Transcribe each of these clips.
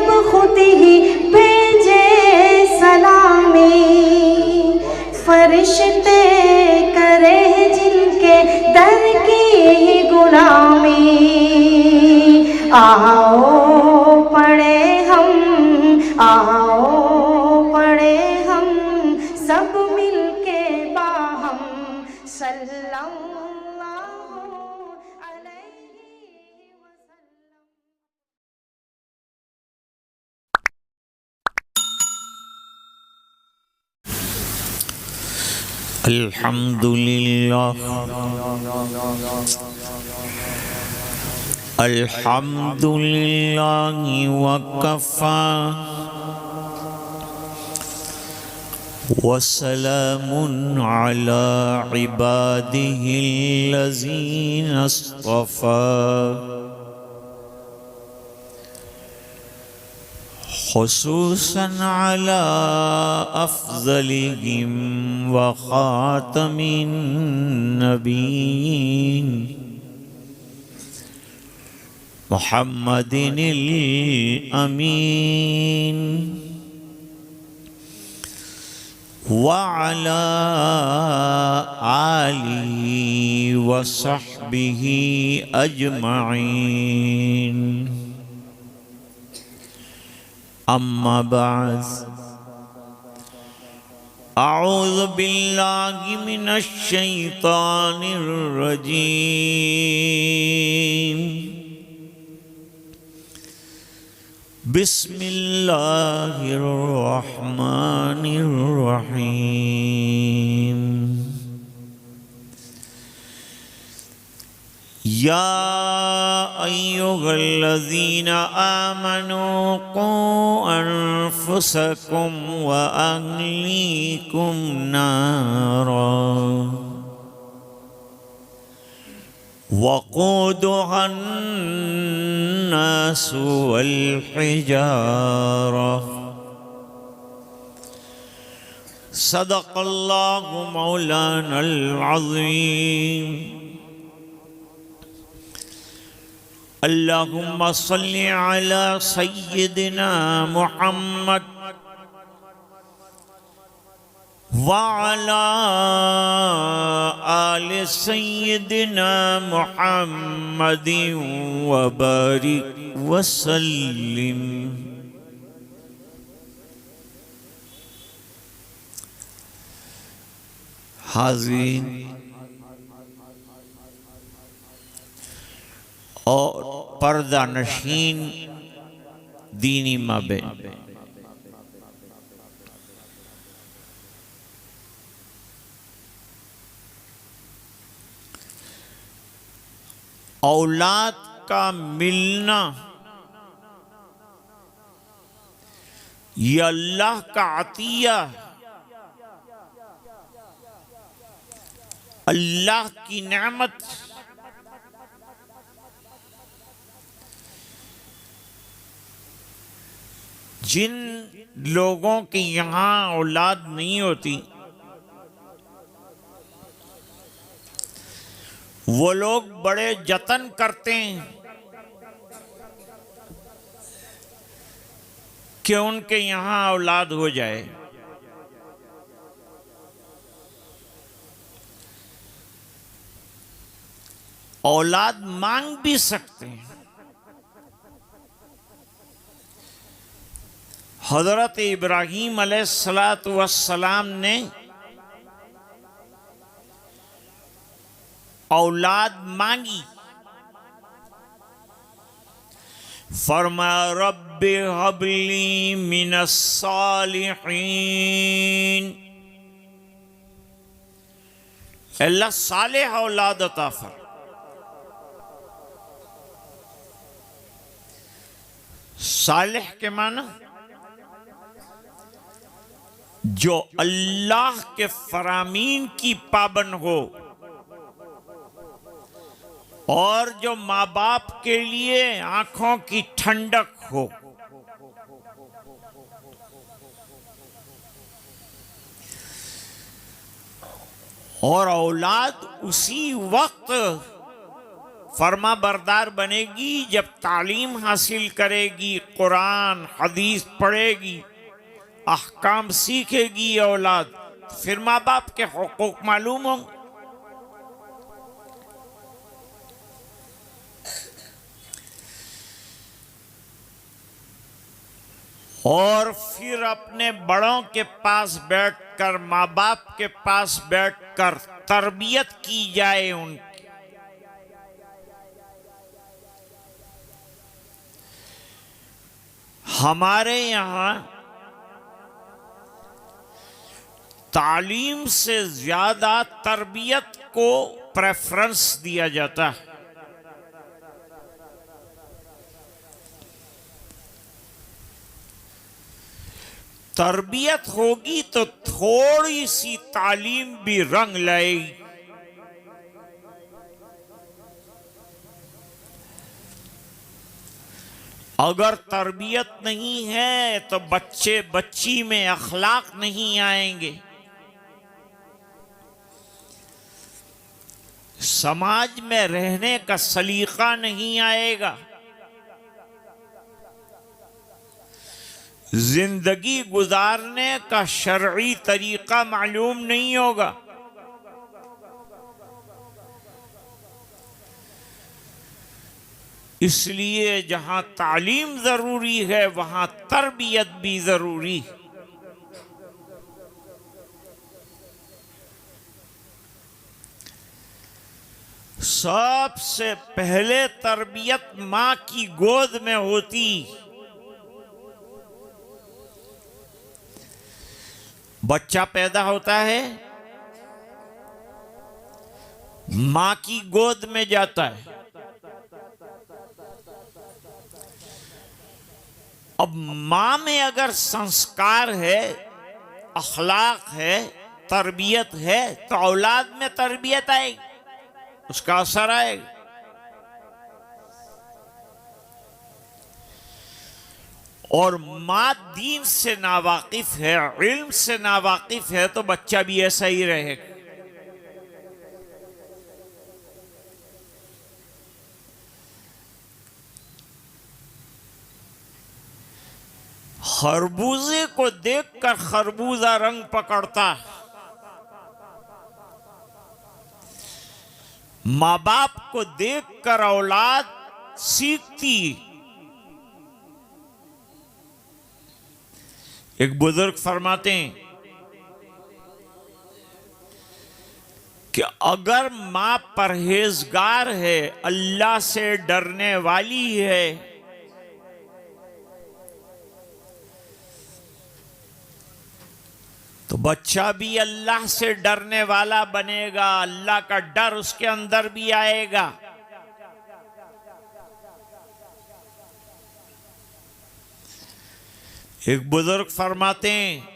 अब खुद ही भेजे सलामी, फरिश्ते करे जिनके दर की गुलामी। आओ पढ़े हम, आओ पढ़े हम सब मिलके बाहम सल्लल्लाहु अलैहि वसल्लम। अल्हम्दुलिल्लाह अल्हम्दुलिल्लाहि वकफ़ा वसलामुन अला इबादिहिल्लज़ीना इस्तफ़ा। खुसूसन अला अफ़ज़लिहिम व ख़ातमिन नबीय्यीन मुहम्मदिनिल अमीन व अला आलिहि व सहबिहि अजमईन। अम्मा बाद, अऊज़ु बिल्लाहि मिनश शैतानिर रजीम। बिस्मिल्लाहिर रहमानिर रहीम। या अय्युहल्लज़ीना आमनू क़ू अनफुसकुम व अहलीकुम नारा वक़ूदुहन नासु वल हिजारा। सदक़ल्लाहु मौलानल अज़ीम। अल्लाहुम्मा सल्लि अला सय्यिदिना मुहम्मद व अला आलि सय्यिदिना मुहम्मदिन व बारिक व सल्लिम। हाज़रीन और पर्दा नशीन दीनी माबेन, औलाद का मिलना ये अल्लाह का अतिया, अल्लाह की नेमत। जिन लोगों की यहाँ औलाद नहीं होती वो लोग बड़े जतन करते हैं कि उनके यहाँ औलाद हो जाए। औलाद मांग भी सकते हैं। हज़रत इब्राहीम अलैहिस्सलातु वस्सलाम ने औलाद मांगी। फरमाया रब्बि हबली मिनस सालिहीन, अल्लाह सालेह औलाद अता फरमा। सालेह के माना जो अल्लाह के फरामीन की पाबंद हो और जो माँ बाप के लिए आंखों की ठंडक हो। और औलाद उसी वक्त फर्मा बरदार बनेगी जब तालीम हासिल करेगी, कुरान हदीस पढ़ेगी, अहकाम सीखेगी औलाद, फिर माँ बाप के हुकूक मालूम होंगे। और फिर अपने बड़ों के पास बैठकर, माँ बाप के पास बैठकर तरबियत की जाए उनकी। हमारे यहाँ तालीम से ज्यादा तरबियत को प्रेफरेंस दिया जाता है। तरबियत होगी तो थोड़ी सी तालीम भी रंग लाएगी। अगर तरबियत नहीं है तो बच्चे बच्ची में अखलाक नहीं आएंगे, समाज में रहने का सलीका नहीं आएगा, जिंदगी गुजारने का शरई तरीका मालूम नहीं होगा। इसलिए जहां तालीम जरूरी है वहां तरबियत भी जरूरी है। सबसे पहले तरबियत मां की गोद में होती। बच्चा पैदा होता है, मां की गोद में जाता है। अब मां में अगर संस्कार है, अखलाक है, तरबियत है तो औलाद में तरबियत आएगी, उसका असर आएगा। और मां दीन से नावाकिफ है, इल्म से नावाकिफ है तो बच्चा भी ऐसा ही रहेगा। खरबूजे को देखकर खरबूजा रंग पकड़ता है। माँ बाप को देखकर औलाद सीखती। एक बुजुर्ग फरमाते हैं कि अगर मां परहेजगार है, अल्लाह से डरने वाली है, तो बच्चा भी अल्लाह से डरने वाला बनेगा, अल्लाह का डर उसके अंदर भी आएगा। एक बुजुर्ग फरमाते हैं,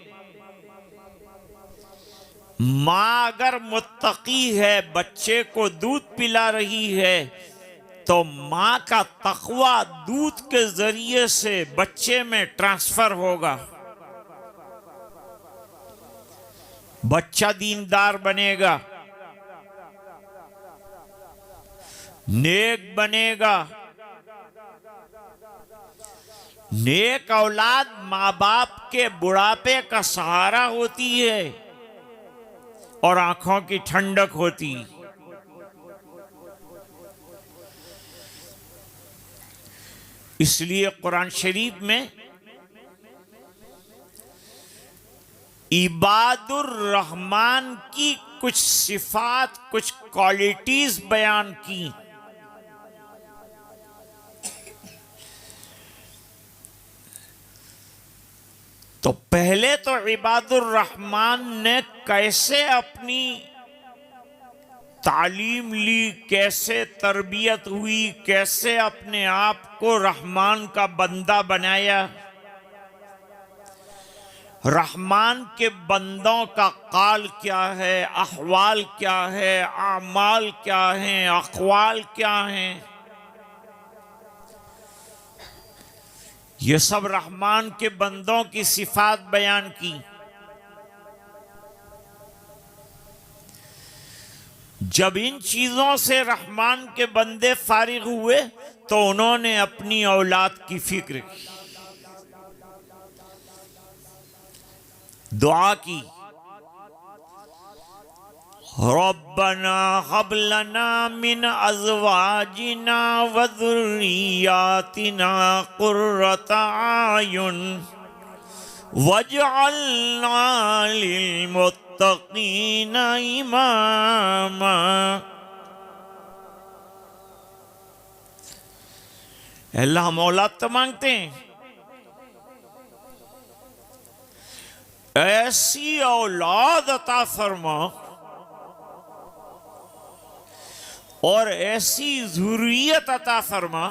मां अगर मुत्तकी है, बच्चे को दूध पिला रही है, तो मां का तकवा दूध के जरिए से बच्चे में ट्रांसफर होगा। बच्चा दीनदार बनेगा, नेक बनेगा। नेक औलाद माँ बाप के बुढ़ापे का सहारा होती है और आंखों की ठंडक होती। इसलिए कुरान शरीफ में इबादुर रहमान की कुछ सिफात, कुछ क्वालिटीज बयान की। तो पहले तो इबादुर रहमान ने कैसे अपनी तालीम ली, कैसे तरबियत हुई, कैसे अपने आप को रहमान का बंदा बनाया। रहमान के बंदों का काल क्या है, अहवाल क्या है, आमाल क्या हैं, अक़वाल क्या हैं, ये सब रहमान के बंदों की सिफात बयान की। जब इन चीजों से रहमान के बंदे फारिग हुए तो उन्होंने अपनी औलाद की फिक्र की, दुआ की, रब्बना हब लना मिन अज़वाजिना व ज़ुर्रिय्यातिना क़ुर्रता आयुन वजअलना लिलमुत्तक़ीना इमामा। अल्लाह हम औलाद तो मांगते हैं, ऐसी औलाद अता फरमा और ऐसी ज़ुर्रियत अता फरमा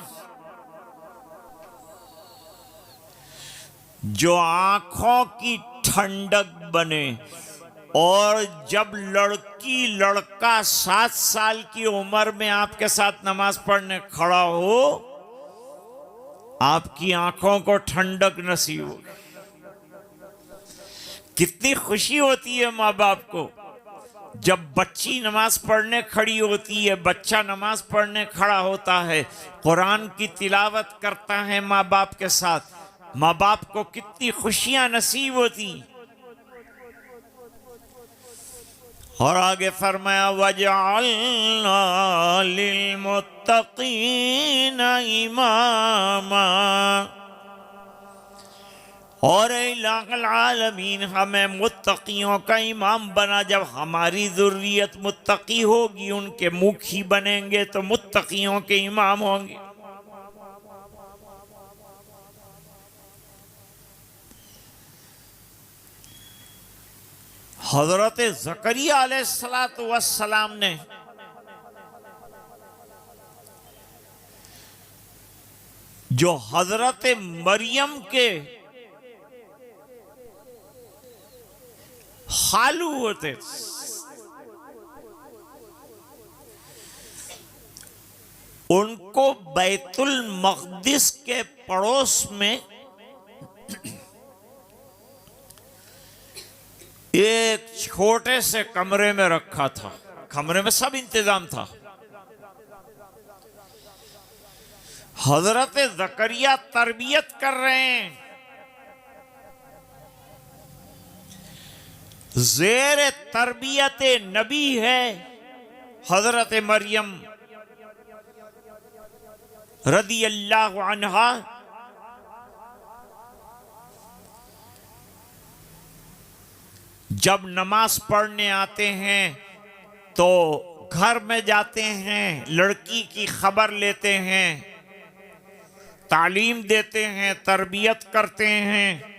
जो आंखों की ठंडक बने। और जब लड़की लड़का 7 साल की उम्र में आपके साथ नमाज पढ़ने खड़ा हो, आपकी आंखों को ठंडक नसीब हो। कितनी खुशी होती है माँ बाप को जब बच्ची नमाज पढ़ने खड़ी होती है, बच्चा नमाज पढ़ने खड़ा होता है, कुरान की तिलावत करता है माँ बाप के साथ। माँ बाप को कितनी खुशियां नसीब होती। और आगे फरमाया वजअलना लिलमुत्तक़ीना इमामा, और इलाहुल आलमीन हमें मुत्तकियों का इमाम बना। जब हमारी ज़ुर्रियत मुत्तकी होगी, उनके मुखी बनेंगे तो मुत्तकियों के इमाम होंगे। हज़रत ज़करिया अलैहिस्सलातु वस्सलाम ने जो हज़रत मरियम के खालू होते, उनको बैतुल मक़दिस के पड़ोस में एक छोटे से कमरे में रखा था। कमरे में सब इंतजाम था। हजरत ज़करिया तरबियत कर रहे हैं, ज़ेर तरबियत नबी है हजरत मरियम रदी अल्लाह अन्हा। जब नमाज पढ़ने आते हैं तो घर में जाते हैं, लड़की की खबर लेते हैं, तालीम देते हैं, तरबियत करते हैं,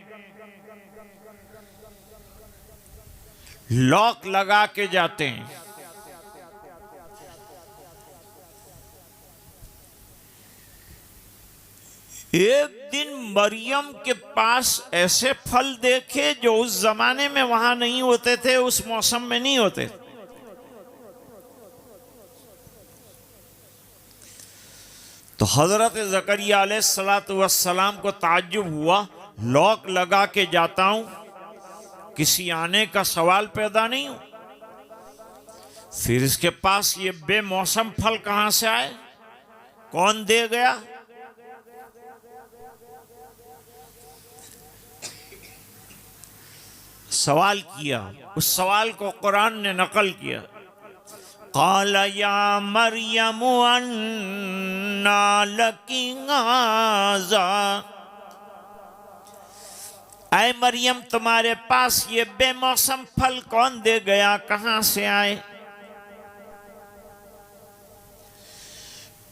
लॉक लगा के जाते हैं। एक दिन मरियम के पास ऐसे फल देखे जो उस जमाने में वहां नहीं होते थे, उस मौसम में नहीं होते। तो हजरत ज़करिया अलैहिस्सलातु वस्सलाम को ताज्जुब हुआ, लॉक लगा के जाता हूं, किसी आने का सवाल पैदा नहीं हो। फिर इसके पास ये बेमौसम फल कहां से आए, कौन दे गया? सवाल किया। उस सवाल को कुरान ने नकल किया। क़ाल या मरियम अन्ना लकी हाज़ा, ऐ मरियम तुम्हारे पास ये बेमौसम फल कौन दे गया, कहां से आए?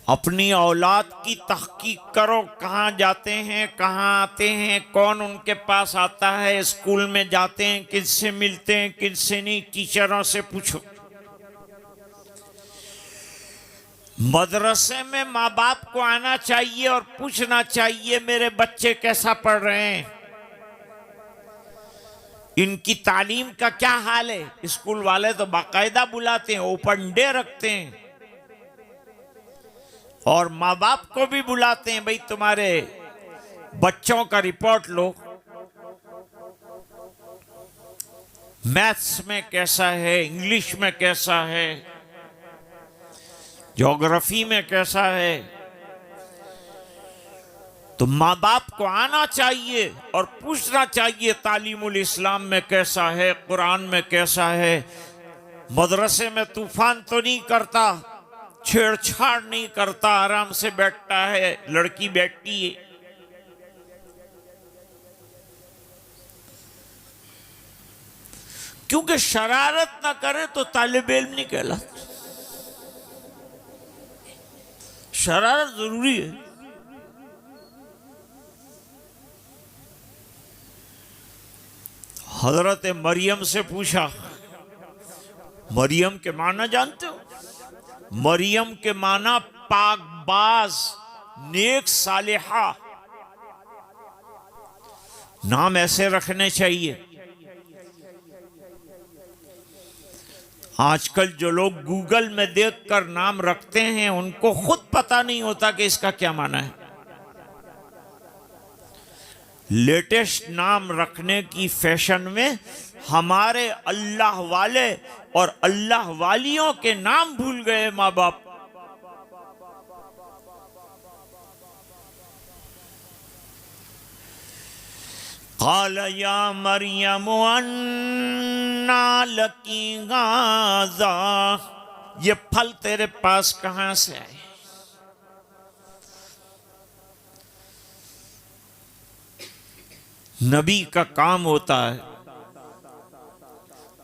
अपनी औलाद की तहकीक करो, कहाँ जाते हैं, कहाँ आते हैं, कौन उनके पास आता है, स्कूल में जाते हैं, किससे मिलते हैं, किससे नहीं, टीचरों से पूछो। मदरसे में माँ बाप को आना चाहिए और पूछना चाहिए मेरे बच्चे कैसा पढ़ रहे हैं, इनकी तालीम का क्या हाल है। स्कूल वाले तो बाकायदा बुलाते हैं, ओपन डे रखते हैं, और माँ बाप को भी बुलाते हैं, भाई तुम्हारे बच्चों का रिपोर्ट लो, मैथ्स में कैसा है, इंग्लिश में कैसा है, ज्योग्राफी में कैसा है। तो माँ बाप को आना चाहिए और पूछना चाहिए तालीमुल इस्लाम में कैसा है, कुरान में कैसा है। मदरसे में तूफान तो नहीं करता, छेड़छाड़ नहीं करता, आराम से बैठता है, लड़की बैठती है। क्योंकि शरारत ना करे तो तालिब इल्म नहीं कहलाता। शरारत जरूरी है। हजरत मरियम से पूछा, मरियम के माना जानते हो? मरियम के माना पाकबाज, नेक, सालिहा। नाम ऐसे रखने चाहिए। आजकल जो लोग गूगल में देखकर नाम रखते हैं उनको खुद पता नहीं होता कि इसका क्या माना है। लेटेस्ट नाम रखने की फैशन में हमारे अल्लाह वाले और अल्लाह वालियों के नाम भूल गए माँ बाप। क़ाल या मरियम अन्ना लकी हाज़ा, ये फल तेरे पास कहां से आए? नबी का काम होता है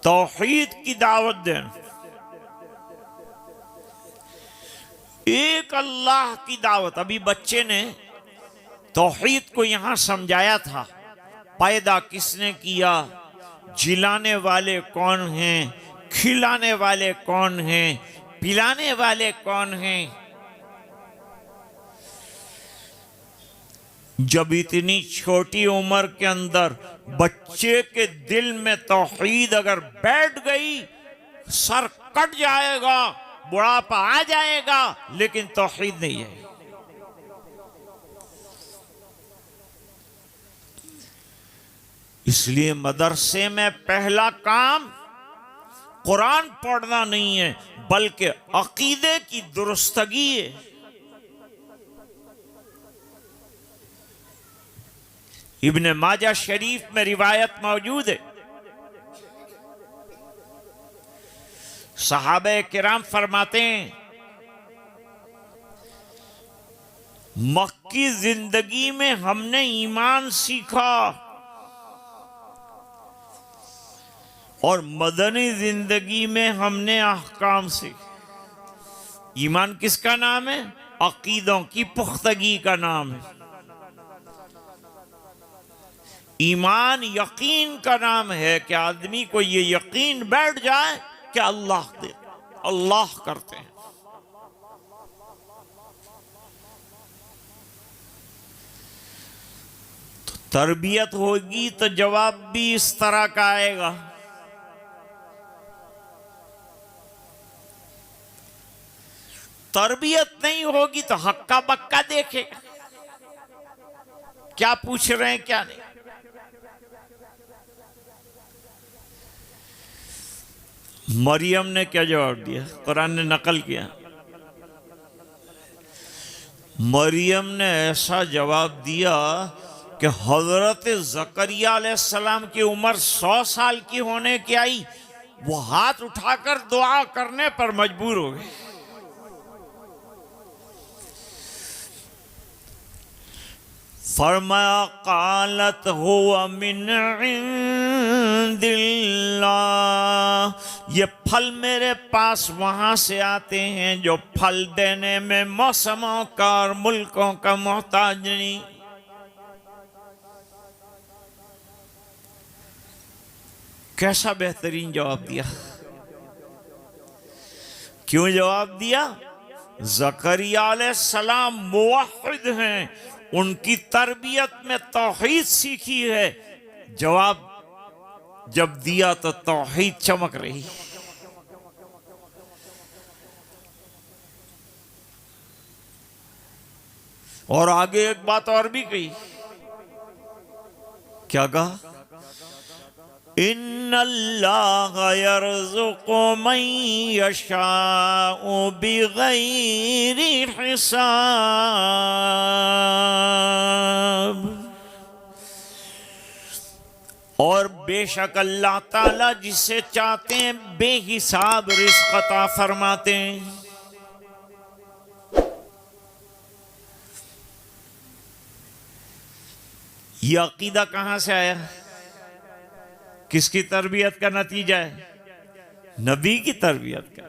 तौहीद की दावत देना, एक अल्लाह की दावत। अभी बच्चे ने तौहीद को यहां समझाया था। पैदा किसने किया, जिलाने वाले कौन हैं, खिलाने वाले कौन हैं, पिलाने वाले कौन हैं। जब इतनी छोटी उम्र के अंदर बच्चे के दिल में तौहीद अगर बैठ गई, सर कट जाएगा, बुढ़ापा आ जाएगा, लेकिन तौहीद नहीं है। इसलिए मदरसे में पहला काम कुरान पढ़ना नहीं है, बल्कि अकीदे की दुरुस्तगी है। इब्ने माजा शरीफ में रिवायत मौजूद है, सहाबे किराम फरमाते हैं, मक्की जिंदगी में हमने ईमान सीखा और मदनी जिंदगी में हमने अहकाम सीखे। ईमान किसका नाम है? अकीदों की पुख्तगी का नाम है। ईमान यकीन का नाम है कि आदमी को ये यकीन बैठ जाए कि अल्लाह दे, अल्लाह करते हैं। तो तरबियत होगी तो जवाब भी इस तरह का आएगा। तरबियत नहीं होगी तो हक्का बक्का देखेगा, क्या पूछ रहे हैं क्या नहीं। मरियम ने क्या जवाब दिया? कुरान ने नकल किया। मरियम ने ऐसा जवाब दिया कि हजरत ज़करिया अलैहिस्सलाम की उम्र 100 साल की होने की आई, वो हाथ उठाकर दुआ करने पर मजबूर हो गए। फरमाया कालत हुवा मिन इंदिल्लाह, ये फल मेरे पास वहां से आते हैं जो फल देने में मौसमों का और मुल्कों का मोहताज नहीं। कैसा बेहतरीन जवाब दिया। क्यों जवाब दिया? ज़करिया अलैहिस्सलाम मुवहिद हैं, उनकी तरबियत में तौहीद सीखी है। जवाब जब दिया तो तौहीद चमक रही। और आगे एक बात और भी कही। क्या कहा? इन्नल्लाह यर्ज़ुक़ु मन यशाउ बिग़ैरि हिसाब। और बेशक अल्लाह ताला जिसे चाहते हैं बेहिसाब रिज़्क़ अता फरमाते हैं। यह अकीदा कहां से आया? किसकी तरबियत का नतीजा है? नबी की तरबियत का।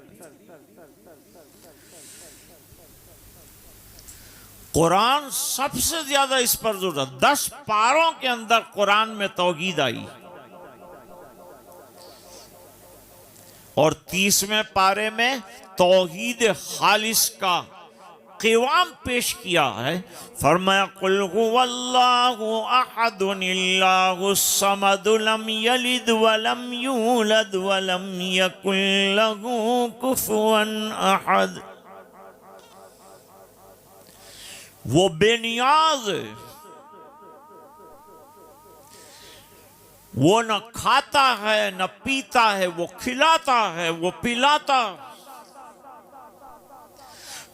कुरान सबसे ज्यादा इस पर जोर था। 10 पारों के अंदर कुरान में तौहीद आई और 30वें पारे में तौहीद खालिस का क़िवाम पेश किया है। फरमाया कुल हुवल्लाहु अहदुन अल्लाहुस समद लम यलिद वलम यूलद वलम यकुल लहू कुफुवन अहद। वो बेनियाज है, वो न खाता है न पीता है, वो खिलाता है वो पिलाता,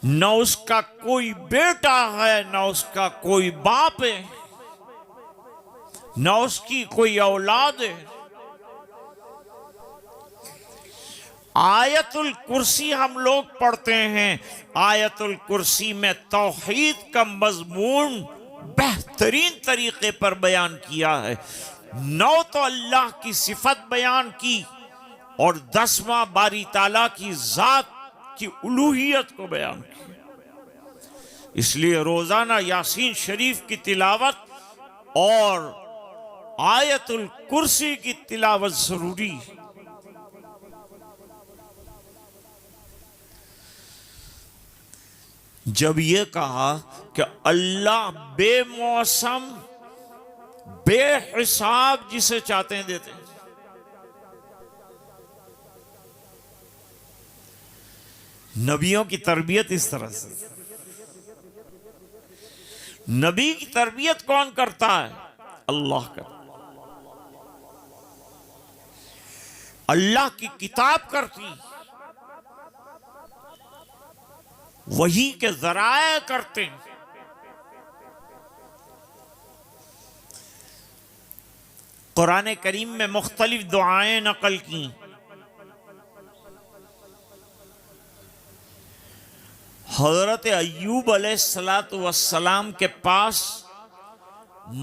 न उसका कोई बेटा है न उसका कोई बाप है, न उसकी कोई औलाद है। आयतुल कुर्सी हम लोग पढ़ते हैं। आयतुल कुर्सी में तौहीद का मजमून बेहतरीन तरीके पर बयान किया है। 9 तो अल्लाह की सिफत बयान की और 10वां बारी ताला की जात की उलूहियत को बयान की। इसलिए रोजाना यासीन शरीफ की तिलावत और आयतुल कुर्सी की तिलावत जरूरी है। जब ये कहा कि अल्लाह बेमौसम बेहिसाब जिसे चाहते हैं देते हैं, नबियों की तरबियत इस तरह से। नबी की तरबियत कौन करता है? अल्लाह करता, अल्लाह की किताब करती, वही के जराए करते हैं। कुरान करीम में मुख्तलिफ दुआएं नकल की। हजरत अय्यूब अलैहिस्सलातु वस्सलाम के पास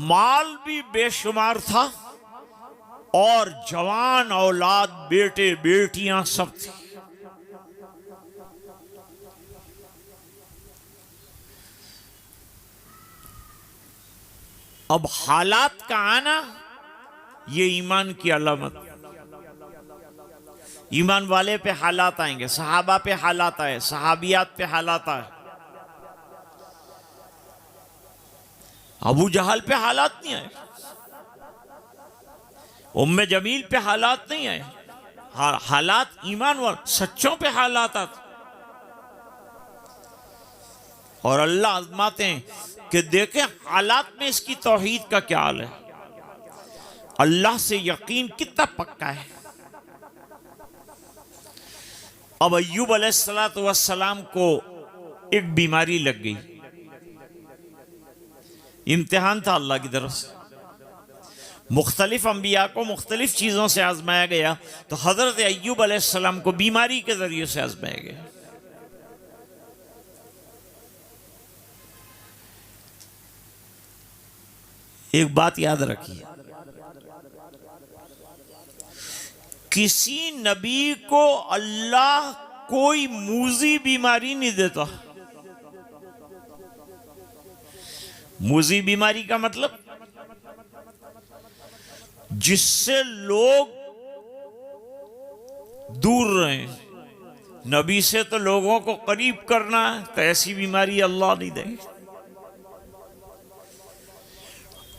माल भी बेशुमार था और जवान औलाद बेटे बेटियां सब थी। अब हालात का आना ये ईमान की अलामत। ईमान वाले पे हालात आएंगे, सहाबा पे हालात आए, सहाबियात पे हालात आए। अबू जहल पे हालात नहीं आए, उम्मे जमील पे हालात नहीं आए। हालात ईमान वाले सच्चों पे हालात आते और अल्लाह आजमाते हैं कि देखें हालात में इसकी तौहीद का क्या हाल है, अल्लाह से यकीन कितना पक्का है। अब अय्यूब अलैहिस्सलातु वस्सलाम को एक बीमारी लग गई, इम्तिहान था अल्लाह की तरफ से। मुख्तलिफ अंबिया को मुख्तलिफ चीजों से आजमाया गया, तो हजरत अय्यूब अलैहिस्सलाम को बीमारी के जरिए से आजमाया गया। एक बात याद रखिए, किसी नबी को अल्लाह कोई मूजी बीमारी नहीं देता। मूजी बीमारी का मतलब जिससे लोग दूर रहें। नबी से तो लोगों को करीब करना है, तो ऐसी बीमारी अल्लाह नहीं देंगे।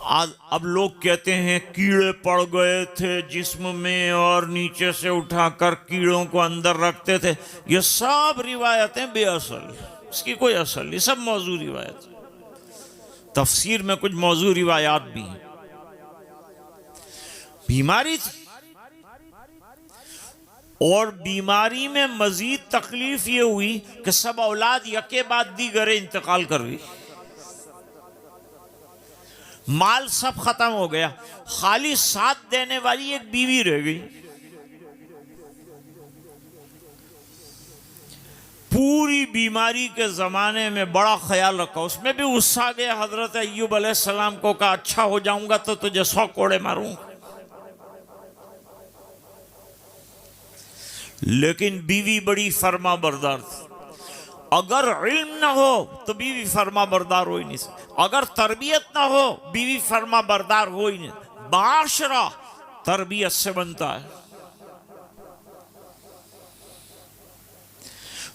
अब लोग कहते हैं कीड़े पड़ गए थे जिस्म में और नीचे से उठाकर कीड़ों को अंदर रखते थे। ये सब रिवायतें बेअसल, इसकी कोई असल नहीं, सब मौजू रिवायत। तफसीर में कुछ मौजू रिवायात भी हैं। बीमारी थी और बीमारी में मजीद तकलीफ ये हुई कि सब औलाद यके बाद दीगरे इंतकाल कर गई, माल सब खत्म हो गया, खाली साथ देने वाली एक बीवी रह गई। पूरी बीमारी के ज़माने में बड़ा ख्याल रखा, उसमें भी गुस्सा गया हज़रत अय्यूब अलैहिस्सलाम को, कहा अच्छा हो जाऊंगा तो तुझे 100 कोड़े मारूंगा। लेकिन बीवी बड़ी फर्मा बरदार थी। अगर इल्म ना हो तो बीवी फर्मा बरदार हो ही नहीं सकती, अगर तरबियत ना हो बीवी फर्मा बरदार हो ही नहीं। माशरा तरबियत से बनता है,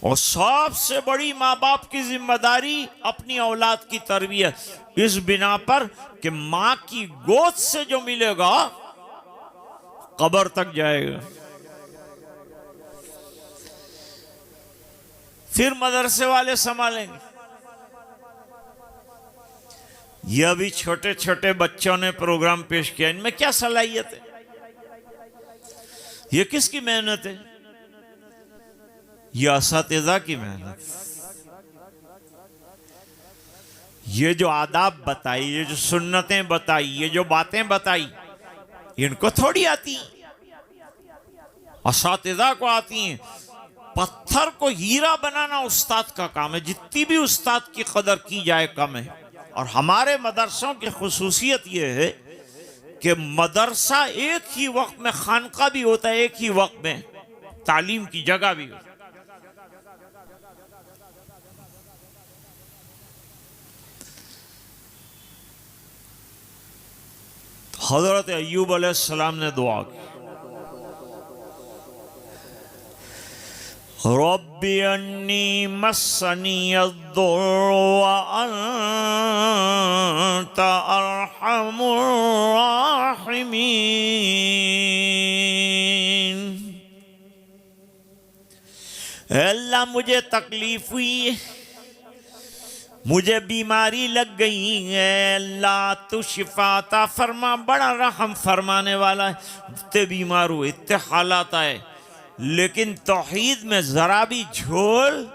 और सबसे बड़ी माँ बाप की जिम्मेदारी अपनी औलाद की तरबियत, इस बिना पर कि माँ की गोद से जो मिलेगा कब्र तक जाएगा। फिर मदरसे वाले संभालेंगे। ये अभी छोटे छोटे बच्चों ने प्रोग्राम पेश किया, इनमें क्या सलाहियत है? ये किसकी मेहनत है? ये असातिज़ा की मेहनत। ये जो आदाब बताई, ये जो सुन्नतें बताई, ये जो बातें बताई, इनको थोड़ी आती, असातिज़ा को आती हैं। पत्थर को हीरा बनाना उस्ताद का काम है, जितनी भी उस्ताद की कदर की जाए कम है। और हमारे मदरसों की खुसूसियत यह है कि मदरसा एक ही वक्त में खानका भी होता है, एक ही वक्त में तालीम की जगह भी होती है। हज़रत अय्यूब अलैहिस्सलाम ने दुआ की, रब्बी अन्नी मस्सनी अद्दुर्र व अन्ता अरहमुर राहिमीन। अल्लाह मुझे तकलीफ हुई, मुझे बीमारी लग गई है, अल्लाह तू शिफा अता फरमा, बड़ा रहम फरमाने वाला है। इतने बीमार हुए, इतने हालात आए, लेकिन तौहीद में जरा भी झोल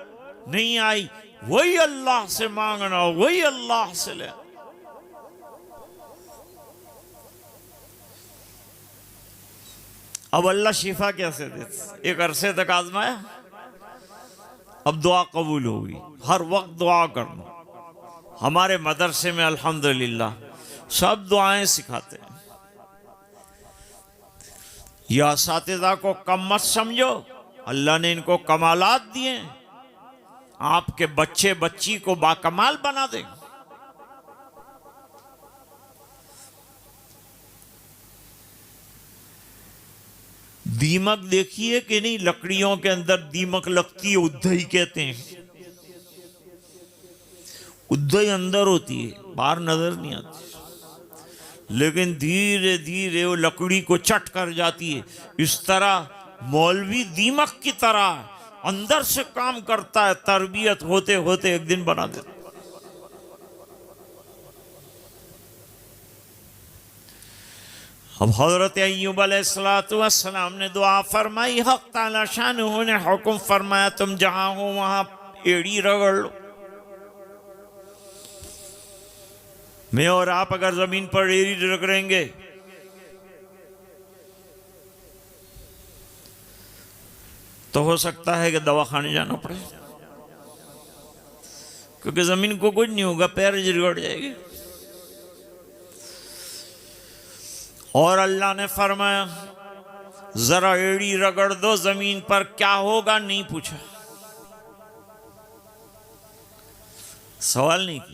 नहीं आई। वही अल्लाह से मांगना, वही अल्लाह से ले। अब अल्लाह शिफा कैसे देते? एक अरसे तक आजमाया, अब दुआ कबूल होगी। हर वक्त दुआ करना। हमारे मदरसे में अल्हम्दुलिल्लाह सब दुआएं सिखाते हैं। या असातिज़ा को कम मत समझो, अल्लाह ने इनको कमालात दिए, आपके बच्चे बच्ची को बाकमाल बना देंगे। दीमक देखिए कि नहीं, लकड़ियों के अंदर दीमक लगती है, उद्धई कहते हैं। उद्धई अंदर होती है, बाहर नजर नहीं आती, लेकिन धीरे धीरे वो लकड़ी को चट कर जाती है। इस तरह मौलवी दीमक की तरह अंदर से काम करता है, तरबियत होते होते एक दिन बना देता। अब हज़रत अय्यूब अलैहिस्सलाम ने दुआ फरमाई, हक़ ताला शानुहु ने हुक्म फरमाया, तुम जहां हो वहां एड़ी रगड़ लो। मैं और आप अगर जमीन पर एड़ी रगड़ेंगे तो हो सकता है कि दवाखाने जाना पड़े, क्योंकि जमीन को कुछ नहीं होगा, पैर रगड़ जाएगी। और अल्लाह ने फरमाया, जरा एड़ी रगड़ दो जमीन पर, क्या होगा नहीं पूछा, सवाल नहीं किया।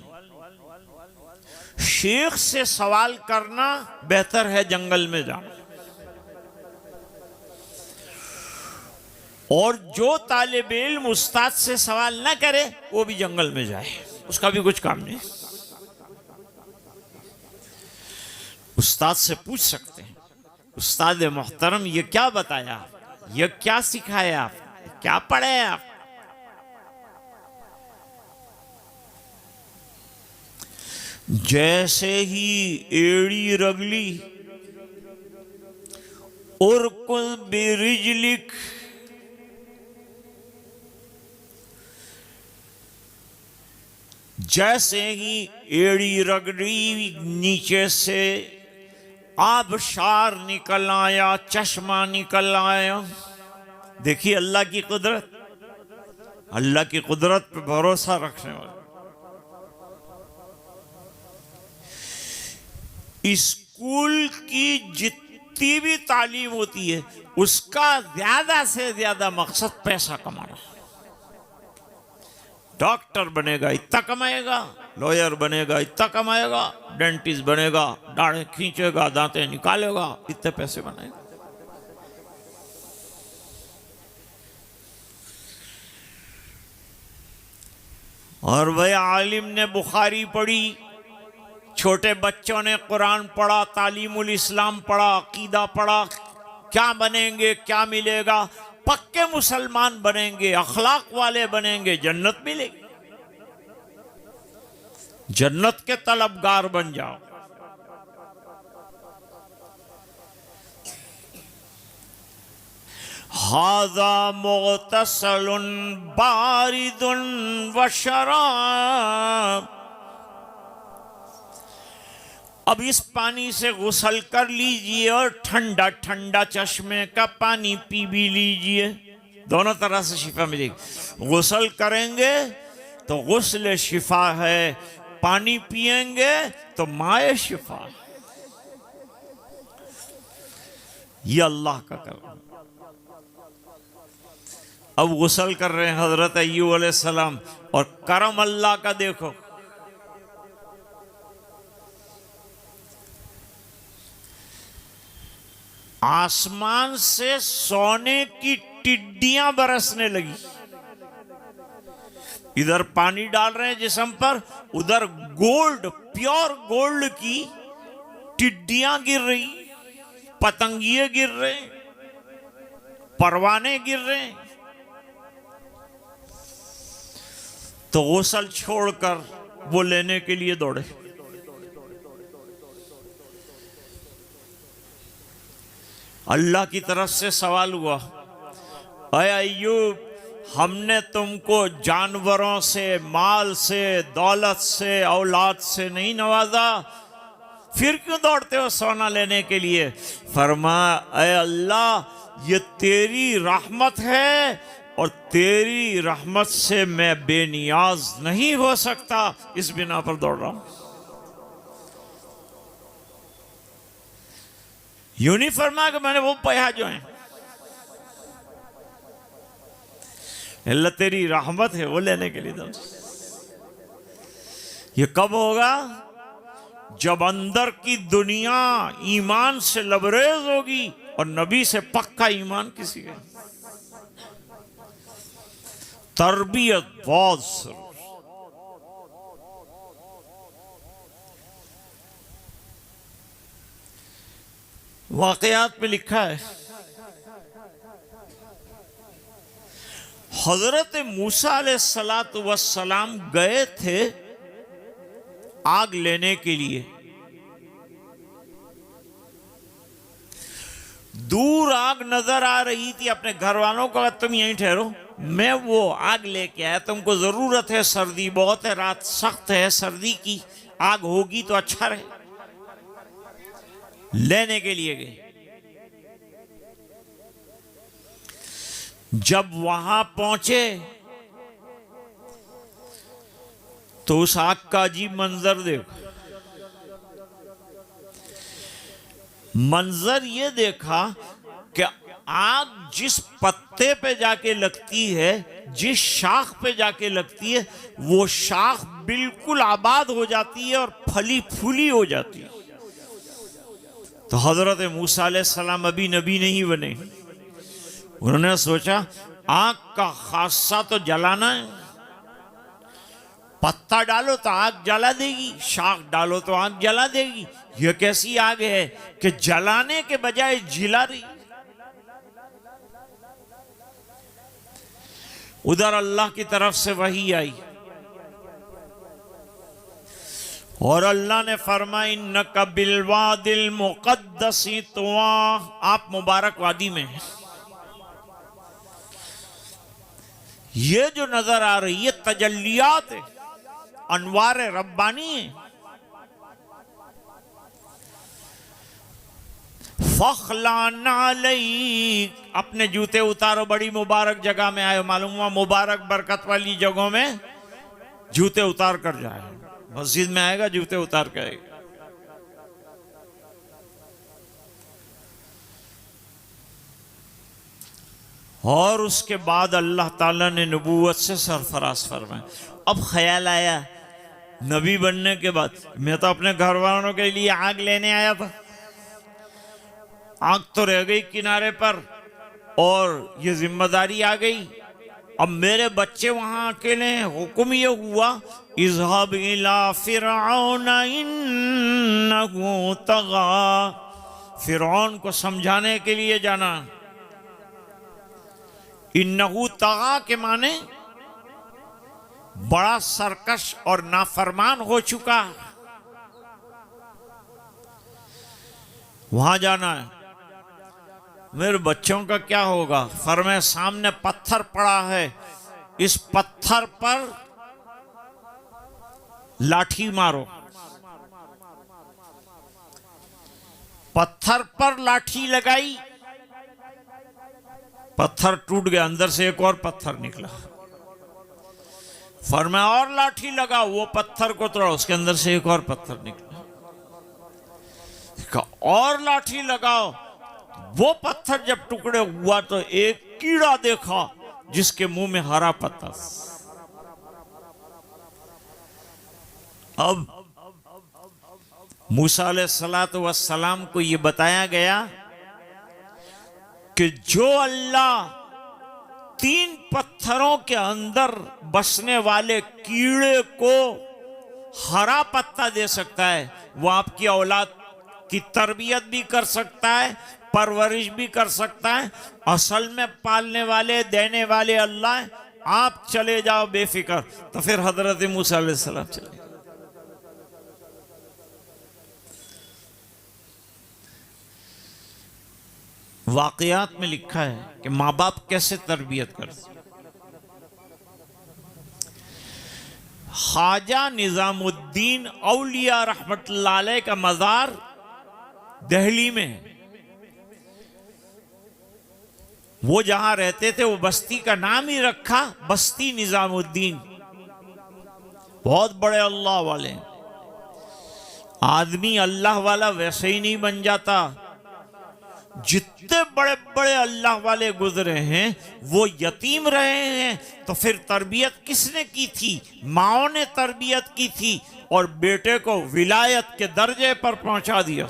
शेख से सवाल करना बेहतर है जंगल में जाना। और जो तालिब इल्म उस्ताद से सवाल ना करे वो भी जंगल में जाए, उसका भी कुछ काम नहीं। उस्ताद से पूछ सकते हैं, उस्ताद मोहतरम ये क्या बताया, ये क्या सिखाया आप, क्या पढ़े आप? जैसे ही एड़ी रगली, उरकुल बिरिजलिक, जैसे ही एड़ी रगड़ी नीचे से आबशार निकल आया, चश्मा निकल आया। देखिए अल्लाह की कुदरत, अल्लाह की कुदरत पे भरोसा रखने वाले। स्कूल की जितनी भी तालीम होती है उसका ज्यादा से ज्यादा मकसद पैसा कमाना। डॉक्टर बनेगा इतना कमाएगा, लॉयर बनेगा इतना कमाएगा, डेंटिस्ट बनेगा दाढ़ें खींचेगा, दांतें निकालेगा, इतने पैसे बनाएगा। और वह आलिम ने बुखारी पढ़ी, छोटे बच्चों ने कुरान पढ़ा, तालीमुल इस्लाम पढ़ा, अकीदा पढ़ा, क्या बनेंगे, क्या मिलेगा, पक्के मुसलमान बनेंगे, अखलाक वाले बनेंगे, जन्नत मिलेगी, जन्नत के तलबगार बन जाओ। हाज़ा मुग़तसलुन बारिदुन व शराब। अब इस पानी से गुस्ल कर लीजिए और ठंडा ठंडा चश्मे का पानी पी भी लीजिए, दोनों तरह से शिफा मिलेगी। गुस्ल करेंगे तो गुस्ल शिफा है, पानी पिएंगे तो माए शिफा। ये अल्लाह का करम। अब गुस्ल कर रहे हैं हजरत अय्यूब अलैहिस्सलाम, और करम अल्लाह का देखो। आसमान से सोने की टिड्डियां बरसने लगी। इधर पानी डाल रहे हैं जिस्म पर, उधर गोल्ड, प्योर गोल्ड की टिड्डियां गिर रही, पतंगिए गिर रहे, परवाने गिर रहे। तो गुस्ल छोड़कर वो लेने के लिए दौड़े। अल्लाह की तरफ से सवाल हुआ, अय अय्यूब, हमने तुमको जानवरों से, माल से, दौलत से, औलाद से नहीं नवाजा, फिर क्यों दौड़ते हो सोना लेने के लिए? फरमाया, अय अल्लाह, ये तेरी रहमत है और तेरी रहमत से मैं बेनियाज नहीं हो सकता, इस बिना पर दौड़ रहा हूं। यूं नहीं फरमाया कि मैंने वो पाया जो है, अल्लाह तेरी रहमत है वो लेने के लिए दौड़। ये कब होगा? जब अंदर की दुनिया ईमान से लबरेज होगी और नबी से पक्का ईमान किसी का। तरबियत बहुत जरूरी। वाकयात में लिखा है, हजरत मूसा अलैहिस्सलातु वस्सलाम गए थे आग लेने के लिए। दूर आग नजर आ रही थी। अपने घर वालों को, तुम यहीं ठहरो, मैं वो आग लेके आया, तुमको जरूरत है, सर्दी बहुत है, रात सख्त है, सर्दी की आग होगी तो अच्छा रहे। लेने के लिए गए। जब वहां पहुंचे तो उस आग का अजीब मंजर देखो। मंजर ये देखा कि आग जिस पत्ते पे जाके लगती है, जिस शाख पे जाके लगती है, वो शाख बिल्कुल आबाद हो जाती है और फली फूली हो जाती है। तो हजरत मूसा अलैहिस्सलाम अभी नबी नहीं बने। उन्होंने सोचा आग का खासा तो जलाना है, पत्ता डालो तो आग जला देगी, शाख डालो तो आग जला देगी। यह कैसी आग है कि जलाने के बजाय जिला रही। उधर अल्लाह की तरफ से वही आई और अल्लाह ने फरमाया, इन्नका बिलवादिल मुक़द्दसी तुवा, आप मुबारक वादी में हैं। ये जो नजर आ रही है तजल्लियात है, अनवार रब्बानी है। फखलाना अलैक, अपने जूते उतारो, बड़ी मुबारक जगह में आए, मालूम हुआ मुबारक बरकत वाली जगहों में जूते उतार कर जाए। मस्जिद में आएगा जूते उतार कर आएगा। और उसके बाद अल्लाह ताला ने नबूवत से सरफराज फरमाया। अब ख्याल आया नबी बनने के बाद, मैं तो अपने घर वालों के लिए आग लेने आया था, आग तो रह गई किनारे पर और ये जिम्मेदारी आ गई। अब मेरे बच्चे वहां अकेले हैं। हुक्म ये हुआ, इज़हब इला फिरऔन इन्नहु तगा, फिरौन को समझाने के लिए जाना। इन्नहु तगा के माने बड़ा सरकश और नाफरमान हो चुका, वहां जाना है। मेरे बच्चों का क्या होगा? फरमाए सामने पत्थर पड़ा है, इस पत्थर पर लाठी मारो। पत्थर पर लाठी लगाई, पत्थर टूट गया, अंदर से एक और पत्थर निकला। फरमाया और लाठी लगाओ, वो पत्थर को तोड़ा, उसके अंदर से एक और पत्थर निकला। और लाठी लगाओ, वो पत्थर जब टुकड़े हुआ तो एक कीड़ा देखा जिसके मुंह में हरा पत्ता। अब मूसा अलैहिस्सलातु वस्सलाम को यह बताया गया कि जो अल्लाह 3 पत्थरों के अंदर बसने वाले कीड़े को हरा पत्ता दे सकता है, वो आपकी औलाद की तरबियत भी कर सकता है, परवरिश भी कर सकता है। असल में पालने वाले देने वाले अल्लाह है। आप चले जाओ बेफिक्र। तो फिर हजरत मूसा अलैहिस्सलाम चले। वाकयात में लिखा है कि माँ बाप कैसे तरबियत करते। ख्वाजा निजामुद्दीन औलिया रहमतुल्लाह अलैह का मज़ार दिल्ली में है। वो जहां रहते थे वो बस्ती का नाम ही रखा बस्ती निजामुद्दीन। बहुत बड़े अल्लाह वाले। आदमी अल्लाह वाला वैसे ही नहीं बन जाता। जितने बड़े बड़े अल्लाह वाले गुजरे हैं वो यतीम रहे हैं, तो फिर तरबियत किसने की थी? माओ ने तरबियत की थी और बेटे को विलायत के दर्जे पर पहुंचा दिया,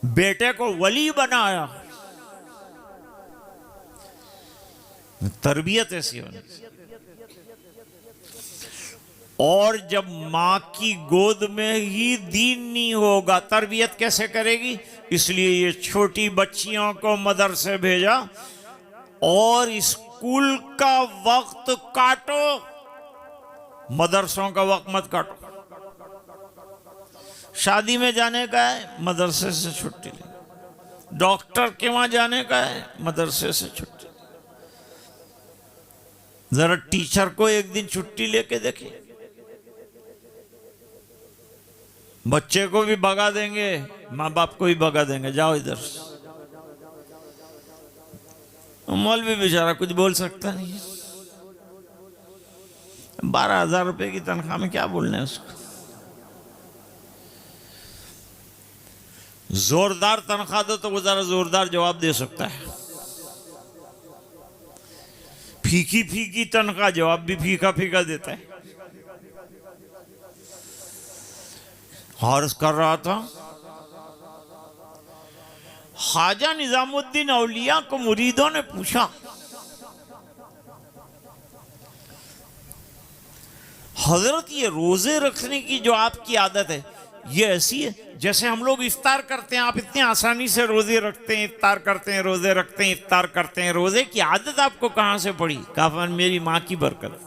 बेटे को वली बनाया। तरबियत ऐसी होनी। और जब मां की गोद में ही दीन नहीं होगा, तरबियत कैसे करेगी? इसलिए ये छोटी बच्चियों को मदरसे भेजा और स्कूल का वक्त काटो, मदरसों का वक्त मत काटो। शादी में जाने का है, मदरसे से छुट्टी ले। डॉक्टर के वहां जाने का है, मदरसे से छुट्टी। जरा टीचर को एक दिन छुट्टी लेके देखे। बच्चे को भी भगा देंगे, माँ बाप को भी भगा देंगे, जाओ इधर। मौलवी बेचारा कुछ बोल सकता नहीं। 12,000 रुपए की तनख्वाह में क्या बोलना है उसको? जोरदार तनख्वाह दो तो वो जरा जोरदार जवाब दे सकता है। फीकी फीकी तनख्वाह, जवाब भी फीका फीका देता है। और कर रहा था, ख्वाजा निजामुद्दीन औलिया को मुरीदों ने पूछा, हजरत ये रोजे रखने की जो आपकी आदत है ये ऐसी है जैसे हम लोग इफ्तार करते हैं, आप इतनी आसानी से रोजे रखते हैं, इफ्तार करते हैं, रोजे रखते हैं, इफ्तार करते हैं, रोजे की आदत आपको कहां से पड़ी? कहा मेरी माँ की बरकत।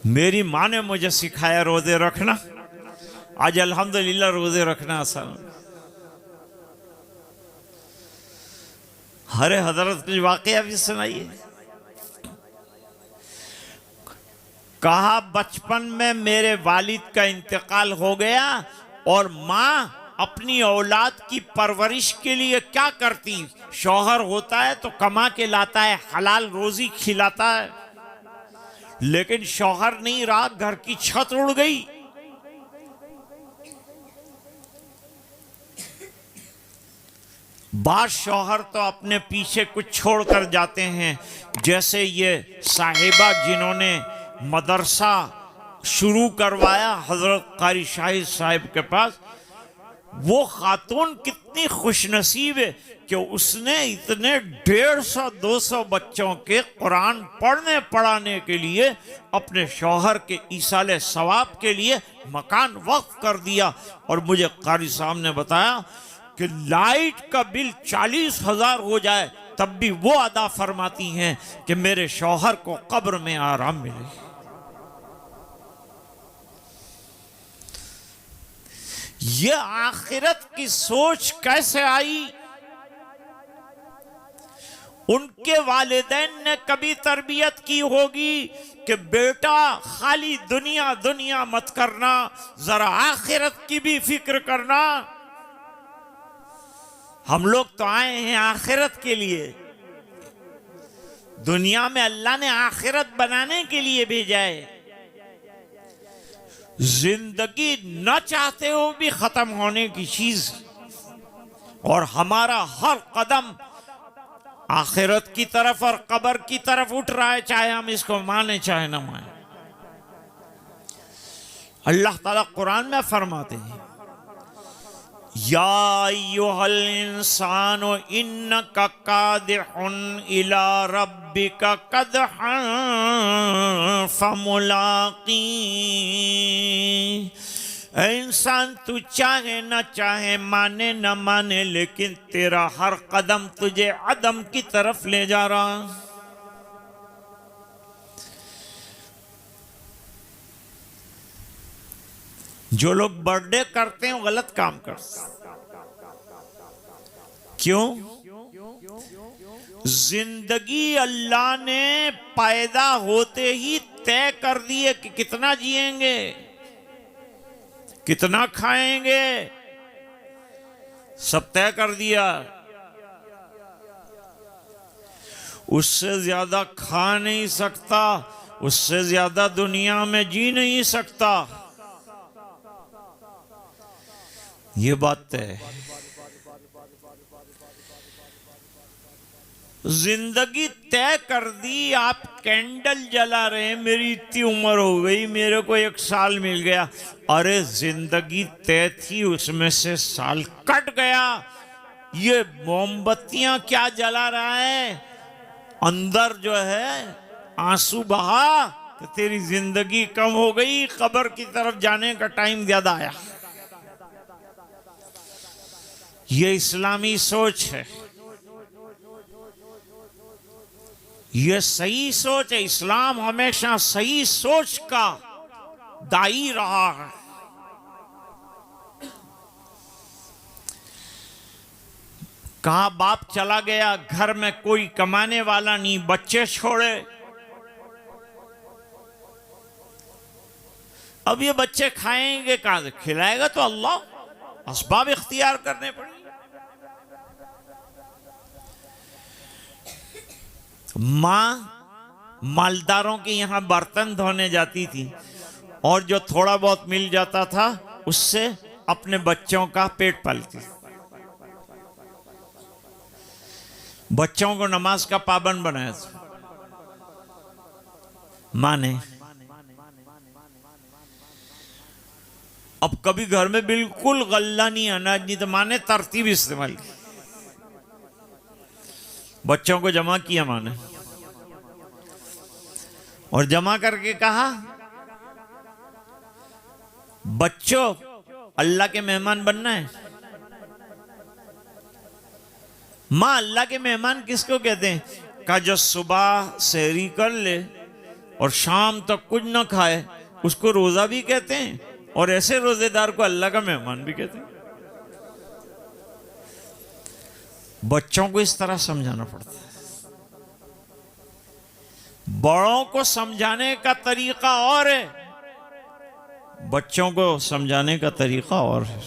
मेरी माँ ने मुझे सिखाया रोजे रखना, आज अल्हम्दुलिल्लाह रोजे रखना आसान। हरे हजरत कुछ वाकया भी सुनाइए। कहा बचपन में मेरे वालिद का इंतकाल हो गया और माँ अपनी औलाद की परवरिश के लिए क्या करती, शौहर होता है तो कमा के लाता है, हलाल रोजी खिलाता है, लेकिन शौहर नहीं रहा, घर की छत उड़ गई। बास शौहर तो अपने पीछे कुछ छोड़ कर जाते हैं, जैसे ये साहिबा जिन्होंने मदरसा शुरू करवाया हजरत कारी शाहिद साहिब के पास, वो खातून कितनी खुशनसीब है कि उसने इतने 150-200 बच्चों के कुरान पढ़ने पढ़ाने के लिए अपने शौहर के ईसाले सवाब के लिए मकान वक्फ कर दिया। और मुझे कारी साहब ने बताया कि लाइट का बिल 40,000 हो जाए तब भी वो अदा फरमाती हैं कि मेरे शौहर को कब्र में आराम मिले। ये आखिरत की सोच कैसे आई? उनके वालिदैन ने कभी तरबियत की होगी कि बेटा खाली दुनिया दुनिया मत करना, जरा आखिरत की भी फिक्र करना। हम लोग तो आए हैं आखिरत के लिए, दुनिया में अल्लाह ने आखिरत बनाने के लिए भेजा है। जिंदगी न चाहते हो भी खत्म होने की चीज, और हमारा हर कदम आखिरत की तरफ और कब्र की तरफ उठ रहा है, चाहे हम इसको माने चाहे न माने। अल्लाह ताला कुरान में फरमाते हैं, या अय्युहल इंसानु इन्नका कादिहुन इला रब्बिका कदहन फमुलाकी। इंसान तू चाहे न चाहे, माने न माने, लेकिन तेरा हर कदम तुझे अदम की तरफ ले जा रहा। जो लोग बर्थडे करते हैं वो गलत काम करते हैं। क्यों? जिंदगी अल्लाह ने पैदा होते ही तय कर दिए कि कितना जिएंगे, कितना खाएंगे, सब तय कर दिया। उससे ज्यादा खा नहीं सकता, उससे ज्यादा दुनिया में जी नहीं सकता, ये बात है। जिंदगी तय कर दी। आप कैंडल जला रहे हैं, मेरी इतनी उम्र हो गई, मेरे को 1 साल मिल गया। अरे जिंदगी तय थी, उसमें से साल कट गया। ये मोमबत्तियां क्या जला रहा है, अंदर जो है आंसू बहा तो तेरी जिंदगी कम हो गई, कब्र की तरफ जाने का टाइम ज्यादा आया। ये इस्लामी सोच है, ये सही सोच है। इस्लाम हमेशा सही सोच का दाई रहा है। कहा बाप चला गया, घर में कोई कमाने वाला नहीं, बच्चे छोड़े। अब ये बच्चे खाएंगे कहां से? खिलाएगा तो अल्लाह, असबाब इख्तियार करने पड़े। माँ मालदारों के यहां बर्तन धोने जाती थी और जो थोड़ा बहुत मिल जाता था उससे अपने बच्चों का पेट पालती। बच्चों को नमाज का पाबंद बनाया था माँ ने। अब कभी घर में बिल्कुल गल्ला नहीं, अनाज नहीं, तो माँ ने तरतीब इस्तेमाल की, बच्चों को जमा किया माँ ने और जमा करके कहा, बच्चों अल्लाह के मेहमान बनना है। माँ अल्लाह के मेहमान किसको कहते हैं? कहा जो सुबह सहरी कर ले और शाम तक कुछ न खाए उसको रोजा भी कहते हैं, और ऐसे रोजेदार को अल्लाह का मेहमान भी कहते हैं। बच्चों को इस तरह समझाना पड़ता है। बड़ों को समझाने का तरीका और है, बच्चों को समझाने का तरीका और है।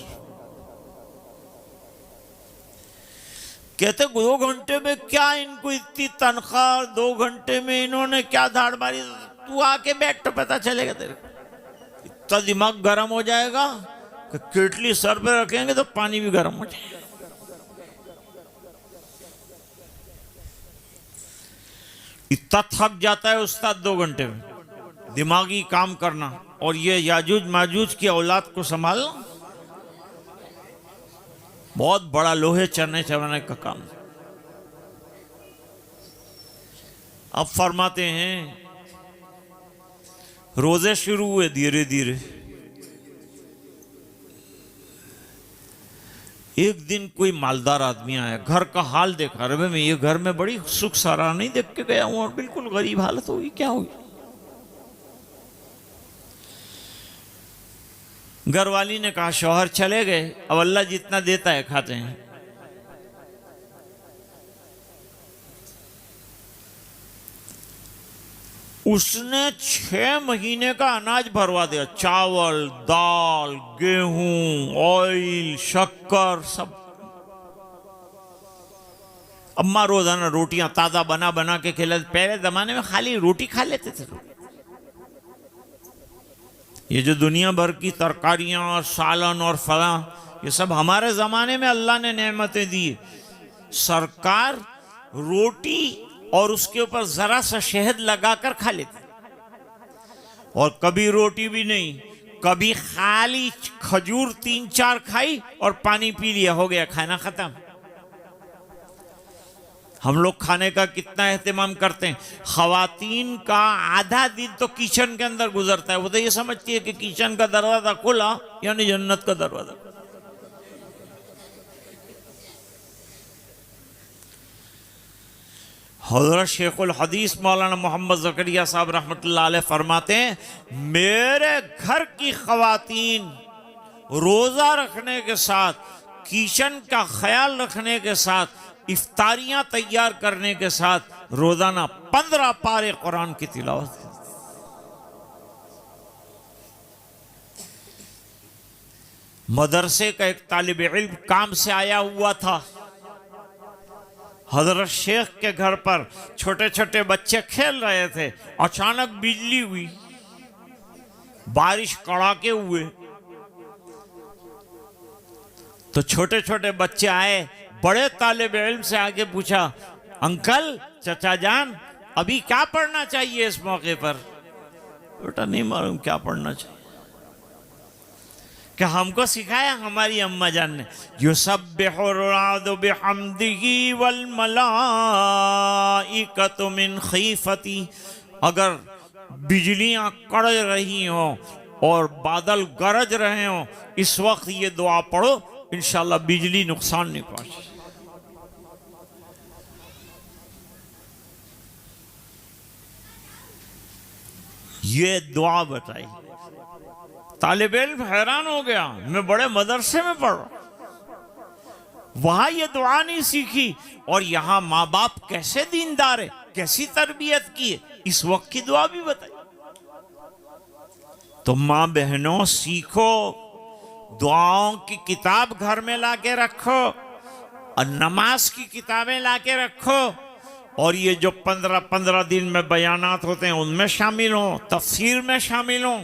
कहते 2 घंटे में क्या इनको इतनी तनख्वाह, 2 घंटे में इन्होंने क्या धाड़ मारी। तू आके बैठ तो पता चलेगा तेरे को। इतना दिमाग गर्म हो जाएगा कि केटली सर पे रखेंगे तो पानी भी गर्म हो जाएगा। इतना थक जाता है उस्ताद 2 घंटे में दिमागी काम करना, और ये याजूज माजूज की औलाद को संभालना बहुत बड़ा लोहे चरने चबाने का काम। अब फरमाते हैं रोजे शुरू हुए धीरे धीरे। एक दिन कोई मालदार आदमी आया, घर का हाल देखा। अरे मैं ये घर में बड़ी सुख सराह नहीं देख के गया हूं और बिल्कुल गरीब हालत होगी, क्या हुई। घरवाली ने कहा शौहर चले गए, अब अल्लाह जितना देता है खाते हैं। उसने 6 महीने का अनाज भरवा दिया, चावल, दाल, गेहूं, ऑयल, शक्कर सब। अम्मा रोजाना रोटियां ताजा बना बना के खिलाते। पहले जमाने में खाली रोटी खा लेते थे। ये जो दुनिया भर की तरकारियां और सालन और फला, ये सब हमारे जमाने में अल्लाह ने नेमतें दी। सरकार रोटी और उसके ऊपर जरा सा शहद लगाकर खा लेते, और कभी रोटी भी नहीं, कभी खाली खजूर 3-4 खाई और पानी पी लिया, हो गया खाना खत्म। हम लोग खाने का कितना एहतमाम करते हैं। खवातीन का आधा दिन तो किचन के अंदर गुजरता है। वो तो ये समझती है कि किचन का दरवाजा खुला यानी जन्नत का दरवाजा। हज़रत शेखुल हदीस मौलाना मोहम्मद ज़करिया साहब रहमतुल्लाह अलैह फरमाते हैं, मेरे घर की खवातीन रोज़ा रखने के साथ, किचन का ख्याल रखने के साथ, इफ्तारियां तैयार करने के साथ रोजाना 15 पारे कुरान की तिलावत। मदरसे का एक तालिब इल्म काम से आया हुआ था। हजरत शेख के घर पर छोटे छोटे बच्चे खेल रहे थे। अचानक बिजली हुई, बारिश कड़ाके हुए, तो छोटे छोटे बच्चे आए, बड़े तालिब इल्म से आगे पूछा, अंकल, चचा जान, अभी क्या पढ़ना चाहिए इस मौके पर। बेटा नहीं मालूम क्या पढ़ना चाहिए। क्या हमको सिखाया हमारी अम्मा जान ने। युसब्बिहुर्रादु बिहम्दिही वल मलाइकतु मिन खीफती। अगर बिजलियां कड़ रही हो और बादल गरज रहे हो, इस वक्त ये दुआ पढ़ो, इंशाल्लाह बिजली नुकसान नहीं पहुंचे। ये दुआ बताई। तालिब इल्म हैरान हो गया, मैं बड़े मदरसे में पढ़ रहा, वहां ये दुआ नहीं सीखी, और यहां माँ बाप कैसे दीनदार है, कैसी तरबियत की है, इस वक्त की दुआ भी बताई। तो माँ बहनों सीखो, दुआओं की किताब घर में लाके रखो, और नमाज की किताबें लाके रखो, और ये जो 15-15 दिन में बयानात होते हैं उनमें शामिल हो, तफसीर में शामिल हो,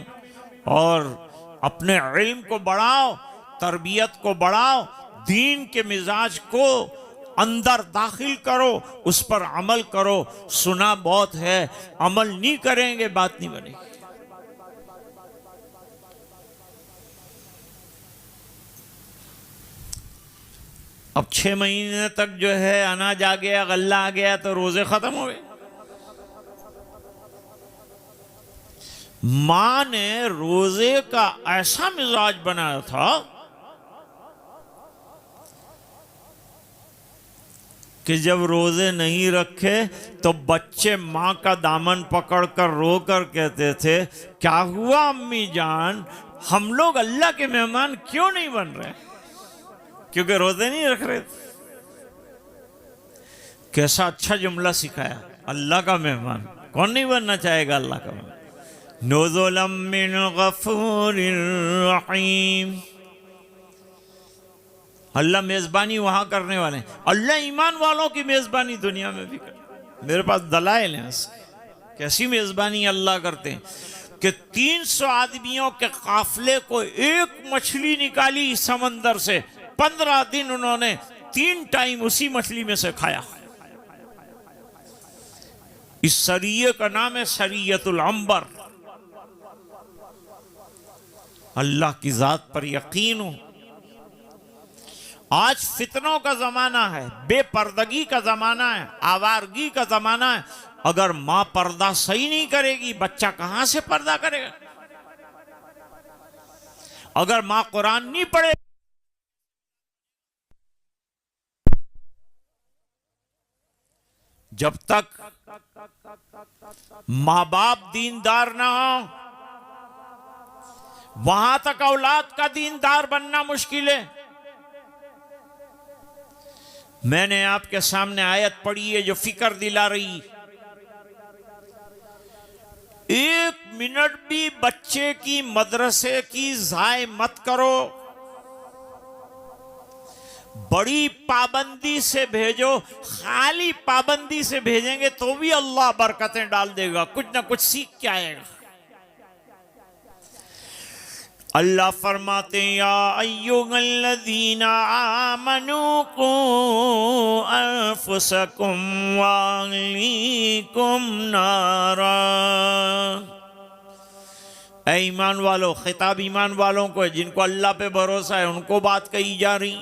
और अपने इल्म को बढ़ाओ, तरबियत को बढ़ाओ, दीन के मिजाज को अंदर दाखिल करो, उस पर अमल करो। सुना बहुत है, अमल नहीं करेंगे बात नहीं बनेगी। अब 6 महीने तक जो है अनाज आ गया, गल्ला आ गया, तो रोजे खत्म हो गए। मां ने रोजे का ऐसा मिजाज बनाया था कि जब रोजे नहीं रखे तो बच्चे मां का दामन पकड़कर रोकर कहते थे, क्या हुआ अम्मी जान, हम लोग अल्लाह के मेहमान क्यों नहीं बन रहे, क्योंकि रोजे नहीं रख रहे थे। कैसा अच्छा जुमला सिखाया, अल्लाह का मेहमान, कौन नहीं बनना चाहेगा अल्लाह का बंदा? नुज़ुलम मिन गफूरिर रहीम। अल्लाह मेज़बानी वहाँ करने वाले हैं। अल्लाह ईमान वालों की मेज़बानी दुनिया में भी करते। मेरे पास दलाइल हैं कैसी मेज़बानी अल्लाह करते हैं कि 300 आदमियों के काफले को एक मछली निकाली समंदर से, 15 दिन उन्होंने 3 टाइम उसी मछली में से खाया। इस सरिये का नाम है सरियतुल अंबर। अल्लाह की जात पर यकीन हो। आज फितनों का जमाना है, बेपर्दगी का जमाना है, आवारगी का जमाना है। अगर मां पर्दा सही नहीं करेगी, बच्चा कहां से पर्दा करेगा? अगर मां कुरान नहीं पढ़े, जब तक मां बाप दीनदार ना हो, वहां तक औलाद का दीनदार बनना मुश्किल है। मैंने आपके सामने आयत पढ़ी है जो फिक्र दिला रही। 1 मिनट भी बच्चे की मदरसे की ज़ाय मत करो। बड़ी पाबंदी से भेजो। खाली पाबंदी से भेजेंगे तो भी अल्लाह बरकतें डाल देगा, कुछ ना कुछ सीख के आएगा। अल्लाह फरमाते हैं या अय्युहल्लज़ीना आमनू कू अनफुसकुम व अहलीकुम नारा। ऐ ईमान वालों, खिताब ईमान वालों को है जिनको अल्लाह पे भरोसा है, उनको बात कही जा रही।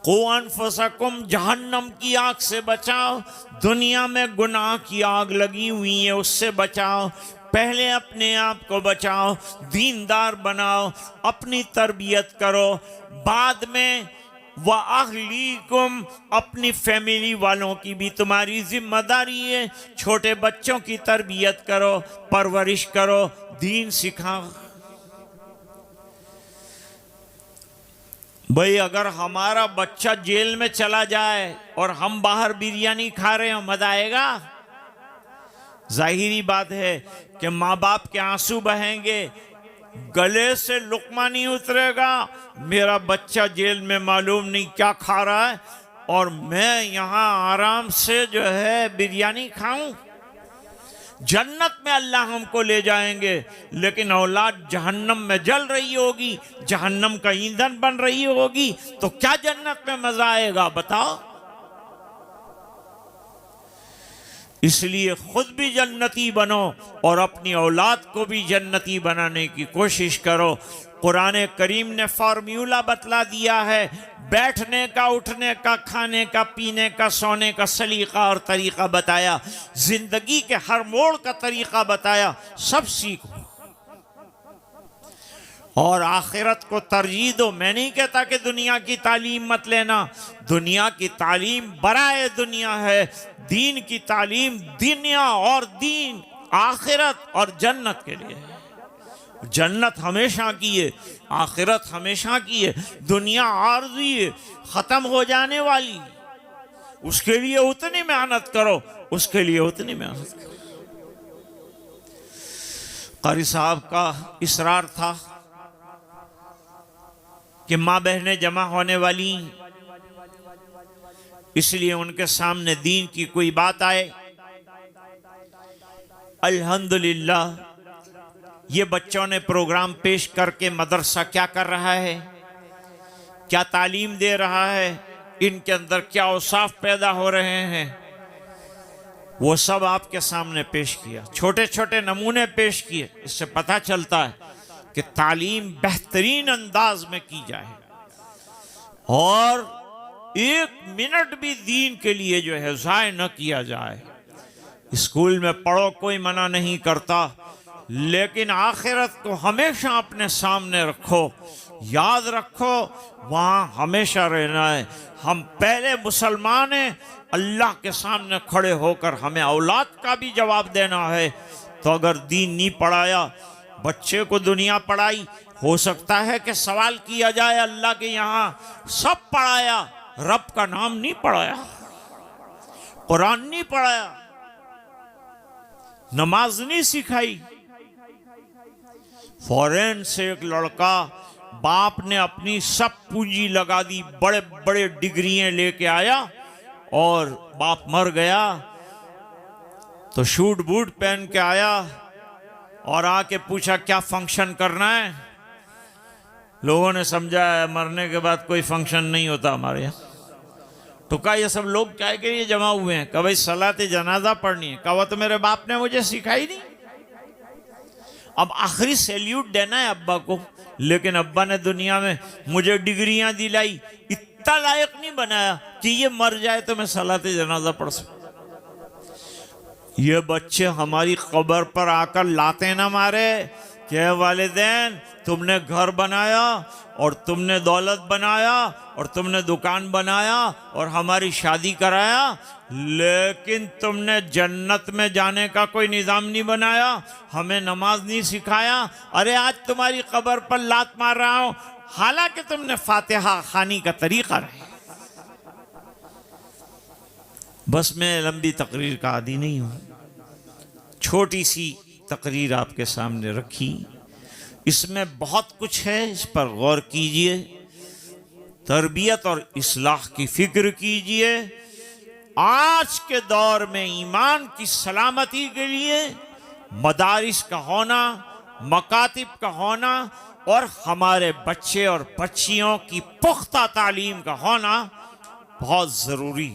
कू अनफुसकुम, जहन्नम की आग से बचाओ। दुनिया में गुनाह की आग लगी हुई है, उससे बचाओ। पहले अपने आप को बचाओ, दीनदार बनाओ, अपनी तरबियत करो। बाद में व अहलीकुम, अपनी फैमिली वालों की भी तुम्हारी जिम्मेदारी है। छोटे बच्चों की तरबियत करो, परवरिश करो, दीन सिखाओ। भाई अगर हमारा बच्चा जेल में चला जाए और हम बाहर बिरयानी खा रहे हो, मजा आएगा? जाहिरी बात है कि माँ बाप के आंसू बहेंगे, गले से लुकमा नहीं उतरेगा। मेरा बच्चा जेल में मालूम नहीं क्या खा रहा है और मैं यहाँ आराम से जो है बिरयानी खाऊं। जन्नत में अल्लाह हमको ले जाएंगे, लेकिन औलाद जहन्नम में जल रही होगी, जहन्नम का ईंधन बन रही होगी, तो क्या जन्नत में मजा आएगा बताओ? इसलिए खुद भी जन्नती बनो और अपनी औलाद को भी जन्नती बनाने की कोशिश करो। कुरान करीम ने फार्मूला बतला दिया है, बैठने का, उठने का, खाने का, पीने का, सोने का सलीका और तरीका बताया, जिंदगी के हर मोड़ का तरीका बताया। सब सीखो और आखिरत को तरजीह दो। मैं नहीं कहता कि दुनिया की तालीम मत लेना, दुनिया की तालीम बराए दुनिया है। दीन की तालीम दुनिया और दीन, आखिरत और जन्नत के लिए है। जन्नत हमेशा की है, आखिरत हमेशा की है। दुनिया आर्जी है, खत्म हो जाने वाली। उसके लिए उतनी मेहनत करो, उसके लिए उतनी मेहनत करो। कारी साहब का इसरार था कि माँ बहनें जमा होने वाली, इसलिए उनके सामने दीन की कोई बात आए। अल्हम्दुलिल्लाह ये बच्चों ने प्रोग्राम पेश करके मदरसा क्या कर रहा है, क्या तालीम दे रहा है, इनके अंदर क्या औसाफ पैदा हो रहे हैं, वो सब आपके सामने पेश किया। छोटे छोटे नमूने पेश किए। इससे पता चलता है कि तालीम बेहतरीन अंदाज में की जाए और 1 मिनट भी दीन के लिए जो है ज़ाय न किया जाए। स्कूल में पढ़ो, कोई मना नहीं करता, लेकिन आखिरत को हमेशा अपने सामने रखो, याद रखो, वहाँ हमेशा रहना है। हम पहले मुसलमान हैं, अल्लाह के सामने खड़े होकर हमें औलाद का भी जवाब देना है। तो अगर दीन नहीं पढ़ाया, बच्चे को दुनिया पढ़ाई, हो सकता है कि सवाल किया जाए अल्लाह के यहाँ सब पढ़ाया, रब का नाम नहीं पढ़ाया, कुरान नहीं पढ़ाया। नमाज नहीं सिखाई। फॉरेन से एक लड़का, बाप ने अपनी सब पूंजी लगा दी, बड़े बड़े डिग्रियां लेके आया और बाप मर गया तो शूट बूट पहन के आया और आके पूछा क्या फंक्शन करना है। लोगों ने समझा मरने के बाद कोई फंक्शन नहीं होता हमारे यहाँ। तो कहा ये सब लोग क्या के लिए जमा हुए हैं? कहा भाई सलाते जनाजा पढ़नी है। कहा तो मेरे बाप ने मुझे सिखाई नहीं। अब आखिरी सैल्यूट देना है अब्बा को, लेकिन अब्बा ने दुनिया में मुझे डिग्रियां दिलाई, इतना लायक नहीं बनाया कि ये मर जाए तो मैं सलाते जनाजा पढ़ सकूं। ये बच्चे हमारी कब्र पर आकर लाते ना मारे कि वालिदैन तुमने घर बनाया और तुमने दौलत बनाया और तुमने दुकान बनाया और हमारी शादी कराया, लेकिन तुमने जन्नत में जाने का कोई निज़ाम नहीं बनाया, हमें नमाज नहीं सिखाया। अरे आज तुम्हारी कब्र पर लात मार रहा हूं, हालांकि तुमने फातिहा खानी का तरीका रहे। बस मैं लंबी तकरीर का आदी नहीं हूं, छोटी सी तकरीर आपके सामने रखी। इसमें बहुत कुछ है, इस पर गौर कीजिए, तरबियत और इस्लाह की फिक्र कीजिए। आज के दौर में ईमान की सलामती के लिए मदारिस का होना, मकातिब का होना और हमारे बच्चे और बच्चियों की पुख्ता तालीम का होना बहुत ज़रूरी।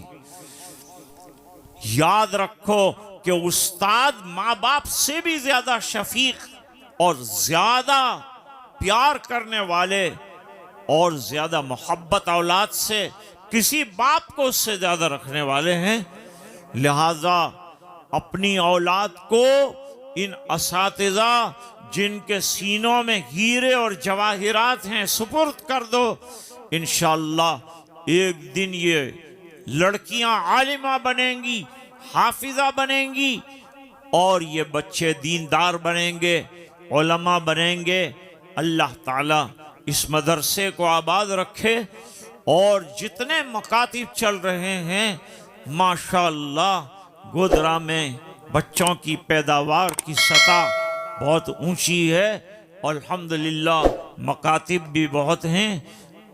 याद रखो कि उस्ताद माँ बाप से भी ज़्यादा शफीक और ज़्यादा प्यार करने वाले और ज़्यादा मोहब्बत औलाद से किसी बाप को उससे ज़्यादा रखने वाले हैं। लिहाजा अपनी औलाद को इन असातिज़ा जिनके सीनों में हीरे और जवाहिरात हैं सुपुर्द कर दो। इंशाअल्लाह एक दिन ये लड़कियां आलिमा बनेंगी, हाफिजा बनेंगी और ये बच्चे दीनदार बनेंगे, उलमा बनेंगे। अल्लाह ताला इस मदरसे को आबाद रखे और जितने मकातिब चल रहे हैं माशाअल्लाह गोधरा में बच्चों की पैदावार की सतह बहुत ऊंची है। अल्हम्दुलिल्लाह मकातिब भी बहुत हैं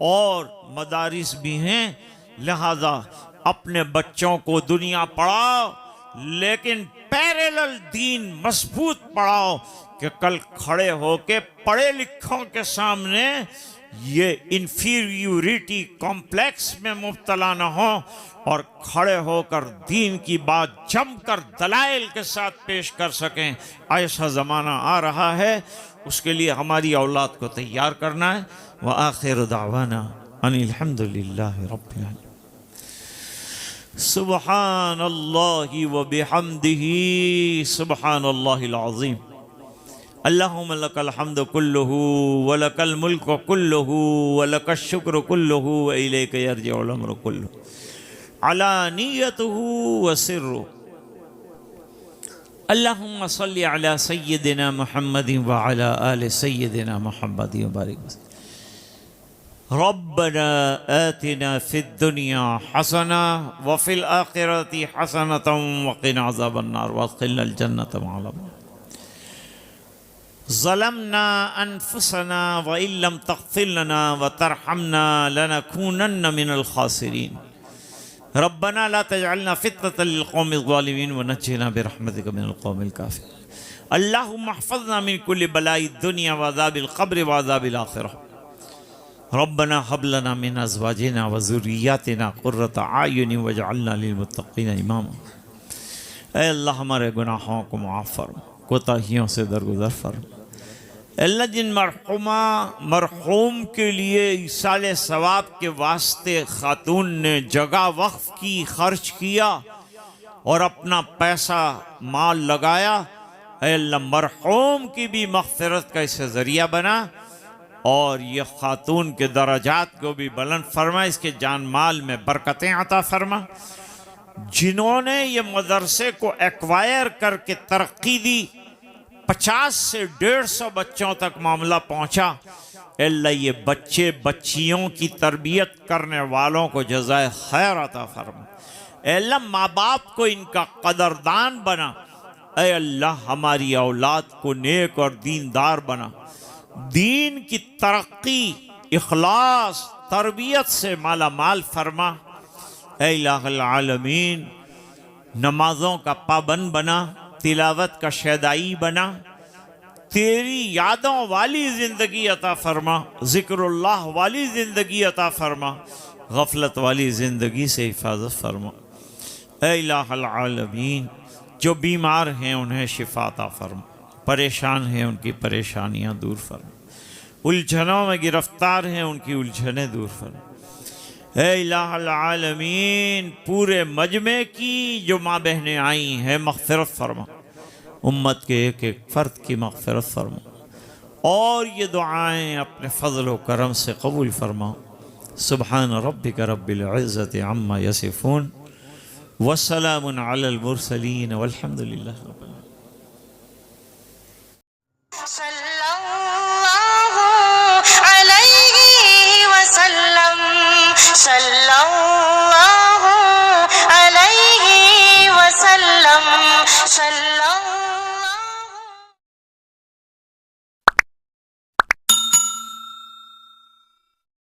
और मदारिस भी हैं। लिहाजा अपने बच्चों को दुनिया पढ़ाओ, लेकिन पैरेलल दीन मजबूत पढ़ाओ कि कल खड़े होके पढ़े लिखों के सामने ये इंफीरियोरिटी कॉम्प्लेक्स में मुब्तला न हो और खड़े होकर दीन की बात जमकर दलाइल के साथ पेश कर सकें। ऐसा ज़माना आ रहा है, उसके लिए हमारी औलाद को तैयार करना है। व आखिर दावाना अनिल हम्दुलिल्लाहि रब्बिल आलमीन। सुब्हानल्लाहि व बिहम्दिही सुब्हानल्लाहिल अज़ीम। अल्लाहुम्मा लकल हम्दु कुल्लुहु व लकल मुल्कु कुल्लुहु व लकश शुक्र कुल्लुहु व इलैका यर्जिउल अम्रु कुल्लुहु अलानियतुहु व सिर्रुहु। अल्लाहुम्मा सल्लि अला सय्यिदिना मुहम्मदिन व अला आलि सय्यिदिना मुहम्मदिन व बारिक वसल्लम। रब्बना आतिना फिद दुनिया हसना व फिल आखिरति हसनतम व क़िना अज़ाबन्नार व अदखिलनल जन्नत मअल अब्रार। ज़लमना अनफुसना व इल्लम तग़फ़िर लना व तरहमना लनकूनन्न मिनल ख़ासिरीन। रब्बना ला तजअलना फ़ितनतल लिल क़ौमिज़ ज़ालिमीन व नज्जिना बिरहमतिका मिनल क़ौमिल काफ़िरीन। अल्लाहुम्मा अहफ़िज़ना मिन कुल्लि बलाइद दुनिया व अज़ाबिल क़ब्र व अज़ाबिल आख़िरह। रब्बना हब लना मिन अज़वाजिना व ज़ुर्रिय्यातिना क़ुर्रता अयुन वजअलना लिलमुत्तक़ीना इमामा। ऐ अल्लाह हमारे गुनाहों को माफ़ फरमा, कोताहियों से दरगुज़र फरमा। अल्लाह जिन मरहूम के लिए ईसाले सवाब के वास्ते खातून ने जगह वक्फ की, खर्च किया और अपना पैसा माल लगाया, अल्लाह मरहूम की भी मग़फ़िरत का इससे ज़रिया बना और ये खातून के दराजात को भी बुलंद फरमा, इसके जान माल में बरकतें अता फरमा। जिन्होंने ये मदरसे को एक्वायर करके तरक्की दी, 50 से 150 बच्चों तक मामला पहुंचा, अल्लाह ये बच्चे बच्चियों की तरबियत करने वालों को जज़ाए खैर अता फरमा। अल्लाह माँ बाप को इनका कदरदान बना ऐ अल्लाह हमारी औलाद को नेक और दीनदार बना, दीन की तरक्की, इखलास, तरबियत से माला माल फरमा। ऐ इलाहुल आलमीन नमाजों का पाबंद बना, तिलावत का शैदाई बना, तेरी यादों वाली ज़िंदगी अता फरमा, ज़िक्रुल्लाह वाली ज़िंदगी अता फरमा, गफलत वाली ज़िंदगी से हिफाजत फरमा। ऐ इलाहुल आलमीन जो बीमार हैं उन्हें शिफा अता फरमा, परेशान हैं उनकी परेशानियां दूर फरमा, उलझनों में गिरफ्तार हैं उनकी उलझनें दूर फरमा। ऐ इलाहुल आलमीन पूरे मजमे की जो माँ बहनें आई हैं मग़फ़िरत फरमा, उम्मत के एक एक फ़र्द की मग़फ़िरत फरमा और ये दुआएं अपने फ़ज़ल व करम से कबूल फरमा। सुब्हान रब्बिक रब्बिल इज़्ज़ति अम्मा यसिफ़ून वस्सलामुन अलल मुरसलीन वल्हम्दुलिल्लाहि रब्बिल आलमीन। सल्लल्लाहु अलैहि वसल्लम, सल्लल्लाहु अलैहि वसल्लम,